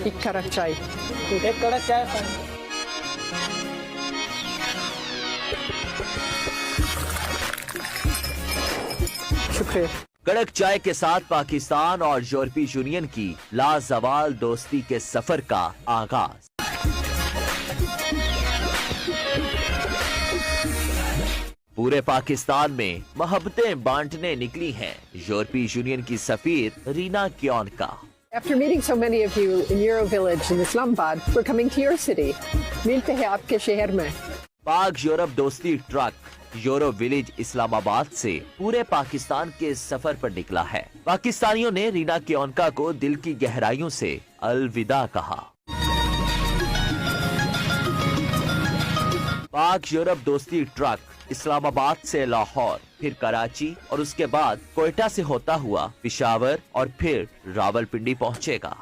एक कड़क चाय। एक कड़क चाय। शुक्रिया। कड़क चाय के साथ पाकिस्तान और यूरोपीय यूनियन की लाजवाल दोस्ती के सफर का आगाज। पूरे पाकिस्तान में मोहब्बतें बांटने निकली हैं यूरोपीय यूनियन की सफीर Reena क्योनका। After meeting so many of you in Euro Village in Islamabad, we're coming to your city. मिलते हैं आपके शहर में। पाक यूरोप दोस्ती ट्रक यूरो विलेज इस्लामाबाद से पूरे पाकिस्तान के सफर पर निकला है। पाकिस्तानियों ने रीना क्योनका को दिल की गहराइयों से अलविदा कहा। पाक यूरोप दोस्ती ट्रक इस्लामाबाद से लाहौर, फिर कराची और उसके बाद कोयटा से होता हुआ पिशावर और फिर रावलपिंडी पहुंचेगा।